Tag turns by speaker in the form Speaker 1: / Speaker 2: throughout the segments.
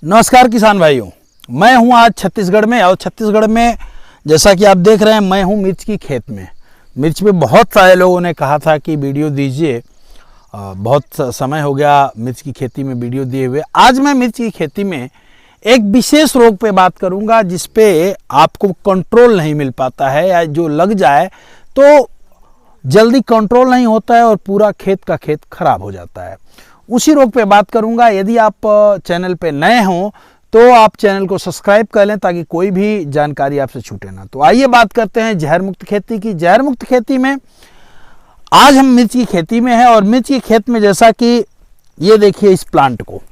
Speaker 1: नमस्कार किसान भाइयों, मैं हूं आज छत्तीसगढ़ में। और छत्तीसगढ़ में जैसा कि आप देख रहे हैं, मैं हूं मिर्च की खेत में। मिर्च पे बहुत सारे लोगों ने कहा था कि वीडियो दीजिए, बहुत समय हो गया मिर्च की खेती में वीडियो दिए हुए। आज मैं मिर्च की खेती में एक विशेष रोग पे बात करूंगा जिस पे आपको कंट्रोल नहीं मिल पाता है, या जो लग जाए तो जल्दी कंट्रोल नहीं होता है और पूरा खेत का खेत खराब हो जाता है। उसी रोग पे बात करूंगा। यदि आप चैनल पे नए हों तो आप चैनल को सब्सक्राइब कर लें ताकि कोई भी जानकारी आपसे छूटे ना। तो आइए बात करते हैं जहर मुक्त खेती की। जहर मुक्त खेती में आज हम मिर्च की खेती में हैं, और मिर्च की खेत में जैसा कि ये देखिए, इस प्लांट को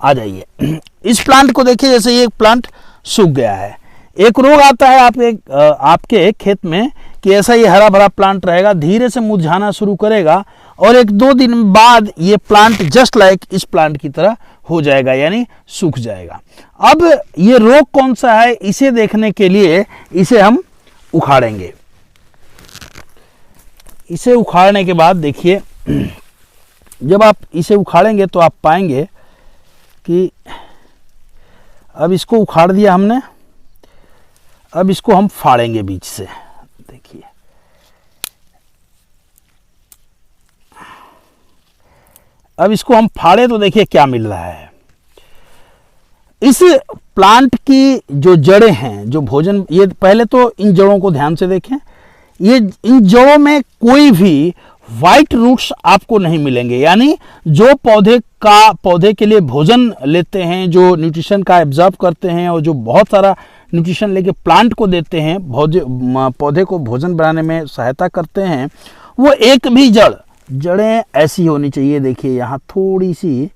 Speaker 1: आ जाइए, इस प्लांट को देखिए, जैसे ये प्लांट सूख गया है। एक रोग आता है आपके खेत में कि ऐसा ये हरा भरा प्लांट रहेगा, धीरे से मुरझाना शुरू करेगा और 1-2 दिन बाद ये प्लांट जस्ट लाइक इस प्लांट की तरह हो जाएगा, यानी सूख जाएगा। अब ये रोग कौन सा है, इसे देखने के लिए इसे हम उखाड़ेंगे। इसे उखाड़ने के बाद देखिए, जब आप इसे उखाड़ेंगे तो आप पाएंगे कि अब इसको उखाड़ दिया हमने। अब इसको हम फाड़ेंगे बीच से। देखिए, अब इसको हम फाड़े तो देखिए क्या मिल रहा है। इस प्लांट की जो जड़ें हैं, जो भोजन, ये पहले तो इन जड़ों को ध्यान से देखें। ये इन जड़ों में कोई भी वाइट रूट्स आपको नहीं मिलेंगे, यानी जो पौधे के लिए भोजन लेते हैं, जो न्यूट्रिशन का एब्जॉर्ब करते हैं और जो बहुत सारा न्यूट्रिशन लेके प्लांट को देते हैं, पौधे को भोजन बनाने में सहायता करते हैं, वो एक भी जड़ें ऐसी होनी चाहिए। देखिए यहाँ थोड़ी सी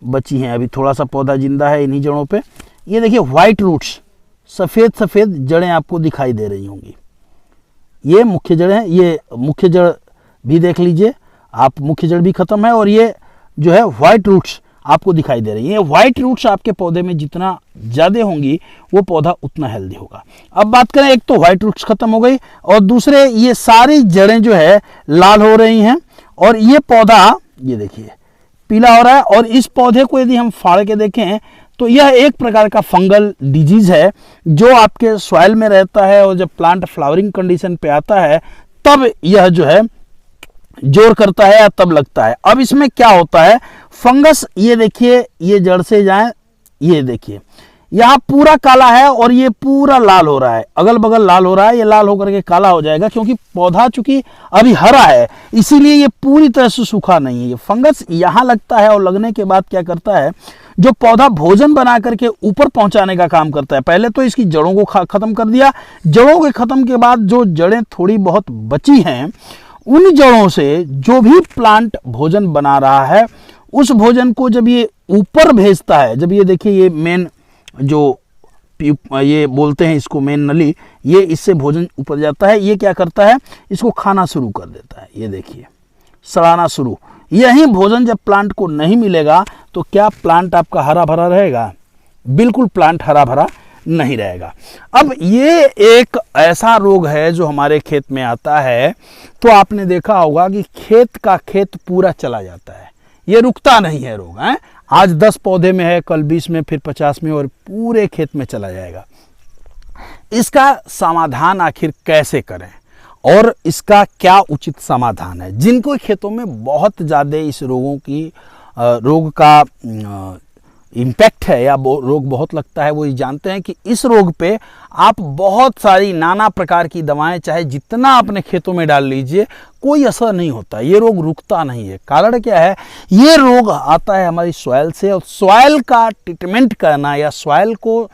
Speaker 1: बची हैं, अभी थोड़ा सा पौधा जिंदा है इन्हीं जड़ों पे। ये देखिए वाइट रूट्स, सफ़ेद सफ़ेद जड़ें आपको दिखाई दे रही होंगी। ये मुख्य जड़ हैं। ये मुख्य जड़ भी देख लीजिए आप, मुख्य जड़ भी खत्म है और ये जो है वाइट रूट्स आपको दिखाई दे रही है। वाइट रूट्स आपके पौधे में जितना ज़्यादा होंगी वो पौधा उतना हेल्दी होगा। अब बात करें, एक तो वाइट रूट्स खत्म हो गई और दूसरे ये सारी जड़ें जो है लाल हो रही हैं और ये पौधा ये देखिए पीला हो रहा है। और इस पौधे को यदि हम फाड़ के देखें तो यह एक प्रकार का फंगल डिजीज है जो आपके सॉइल में रहता है, और जब प्लांट फ्लावरिंग कंडीशन पे आता है तब यह जो है जोर करता है या तब लगता है। अब इसमें क्या होता है, फंगस, ये देखिए, ये जड़ से जाए, ये देखिए यहाँ पूरा काला है और ये पूरा लाल हो रहा है, अगल बगल लाल हो रहा है। ये लाल होकर के काला हो जाएगा क्योंकि पौधा चूंकि अभी हरा है, इसीलिए ये पूरी तरह से सूखा नहीं है। ये फंगस यहाँ लगता है और लगने के बाद क्या करता है, जो पौधा भोजन बना करके ऊपर पहुंचाने का काम करता है, पहले तो इसकी जड़ों को खत्म कर दिया। जड़ों के खत्म के बाद जो जड़ें थोड़ी बहुत बची हैं, उन जड़ों से जो भी प्लांट भोजन बना रहा है उस भोजन को जब ये ऊपर भेजता है, जब ये देखिए ये मेन जो ये बोलते हैं इसको मेन नली, ये इससे भोजन ऊपर जाता है, ये क्या करता है, इसको खाना शुरू कर देता है। ये देखिए सड़ाना शुरू। यही भोजन जब प्लांट को नहीं मिलेगा तो क्या प्लांट आपका हरा भरा रहेगा? बिल्कुल प्लांट हरा भरा नहीं रहेगा। अब ये एक ऐसा रोग है जो हमारे खेत में आता है तो आपने देखा होगा कि खेत का खेत पूरा चला जाता है, ये रुकता नहीं है रोग है। आज 10 पौधे में है, कल 20 में, फिर 50 में और पूरे खेत में चला जाएगा। इसका समाधान आखिर कैसे करें और इसका क्या उचित समाधान है? जिनको खेतों में बहुत ज़्यादा इस रोग का इम्पैक्ट है या रोग बहुत लगता है, वो ये जानते हैं कि इस रोग पे आप बहुत सारी नाना प्रकार की दवाएं चाहे जितना अपने खेतों में डाल लीजिए, कोई असर नहीं होता, ये रोग रुकता नहीं है। कारण क्या है, ये रोग आता है हमारी सॉइल से, और सॉइल का ट्रीटमेंट करना या सॉइल को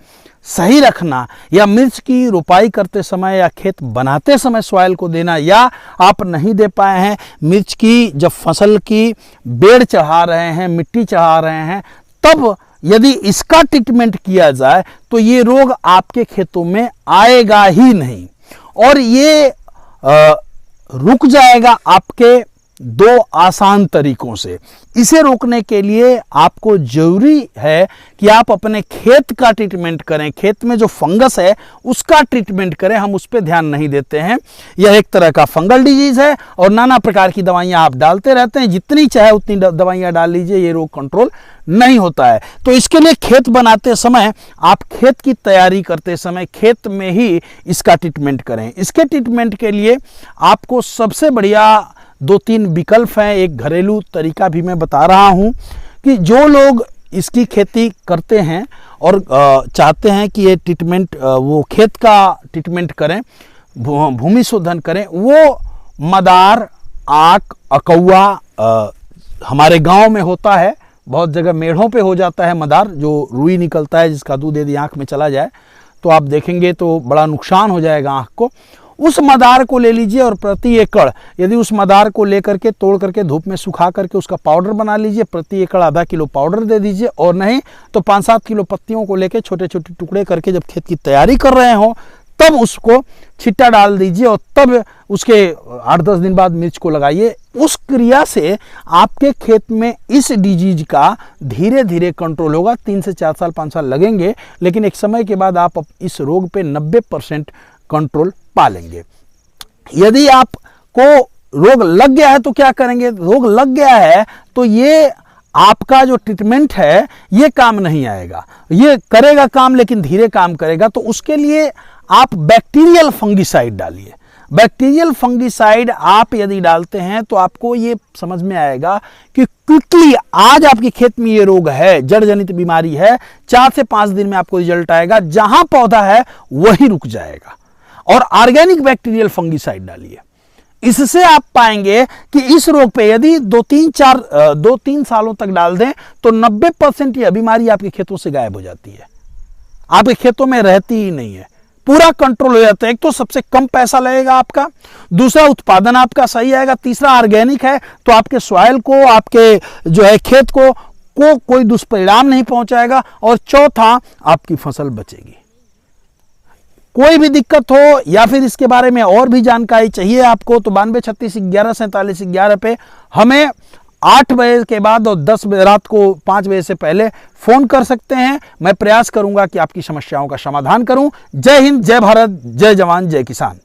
Speaker 1: सही रखना, या मिर्च की रोपाई करते समय या खेत बनाते समय सॉइल को देना, या आप नहीं दे पाए हैं, मिर्च की जब फसल की बेड़ चढ़ा रहे हैं, मिट्टी चढ़ा रहे हैं, तब यदि इसका ट्रीटमेंट किया जाए तो ये रोग आपके खेतों में आएगा ही नहीं और ये रुक जाएगा आपके दो आसान तरीकों से। इसे रोकने के लिए आपको जरूरी है कि आप अपने खेत का ट्रीटमेंट करें, खेत में जो फंगस है उसका ट्रीटमेंट करें। हम उस पर ध्यान नहीं देते हैं। यह एक तरह का फंगल डिजीज है और नाना प्रकार की दवाइयां आप डालते रहते हैं, जितनी चाहे उतनी दवाइयां डाल लीजिए, ये रोग कंट्रोल नहीं होता है। तो इसके लिए खेत बनाते समय, आप खेत की तैयारी करते समय खेत में ही इसका ट्रीटमेंट करें। इसके ट्रीटमेंट के लिए आपको सबसे बढ़िया 2-3 विकल्प हैं। एक घरेलू तरीका भी मैं बता रहा हूं कि जो लोग इसकी खेती करते हैं और चाहते हैं कि ये ट्रीटमेंट, वो खेत का ट्रीटमेंट करें, भूमि शोधन करें, वो मदार, आक, अकौआ हमारे गांव में होता है, बहुत जगह मेढ़ों पे हो जाता है मदार, जो रुई निकलता है जिसका दूध यदि आंख में चला जाए तो आप देखेंगे तो बड़ा नुकसान हो जाएगा आंख को। उस मदार को ले लीजिए और प्रति एकड़ यदि उस मदार को लेकर के तोड़ करके धूप में सुखा करके उसका पाउडर बना लीजिए, प्रति एकड़ आधा किलो पाउडर दे दीजिए, और नहीं तो 5-7 किलो पत्तियों को लेकर छोटे छोटे टुकड़े करके जब खेत की तैयारी कर रहे हो तब उसको छिट्टा डाल दीजिए और तब उसके 8-10 दिन बाद मिर्च को लगाइए। उस क्रिया से आपके खेत में इस डिजीज का धीरे धीरे कंट्रोल होगा। 3 से 4 साल 5 साल लगेंगे, लेकिन एक समय के बाद आप इस रोग पे 90% कंट्रोल पा लेंगे। यदि आपको रोग लग गया है तो क्या करेंगे? रोग लग गया है तो ये आपका जो ट्रीटमेंट है ये काम नहीं आएगा, ये करेगा काम लेकिन धीरे काम करेगा। तो उसके लिए आप बैक्टीरियल फंगिसाइड डालिए। बैक्टीरियल फंगिसाइड आप यदि डालते हैं तो आपको ये समझ में आएगा कि क्विकली आज आपके खेत में ये रोग है, जड़ जनित बीमारी है, 4 से 5 दिन में आपको रिजल्ट आएगा। जहां पौधा है वही रुक जाएगा। और ऑर्गेनिक बैक्टीरियल फंगिसाइड डालिए। इससे आप पाएंगे कि इस रोग पे यदि 2-3 सालों तक डाल दें तो 90% यह बीमारी आपके खेतों से गायब हो जाती है, आपके खेतों में रहती ही नहीं है, पूरा कंट्रोल हो जाता है। एक तो सबसे कम पैसा लगेगा आपका, दूसरा उत्पादन आपका सही आएगा, तीसरा ऑर्गेनिक है तो आपके सॉइल को, आपके जो है खेत को कोई दुष्परिणाम नहीं पहुंचाएगा, और चौथा आपकी फसल बचेगी। कोई भी दिक्कत हो या फिर इसके बारे में और भी जानकारी चाहिए आपको तो 9236114711 पे हमें 8 बजे के बाद और 10 बजे रात को 5 बजे से पहले फोन कर सकते हैं। मैं प्रयास करूंगा कि आपकी समस्याओं का समाधान करूं। जय हिंद, जय भारत, जय जवान, जय किसान।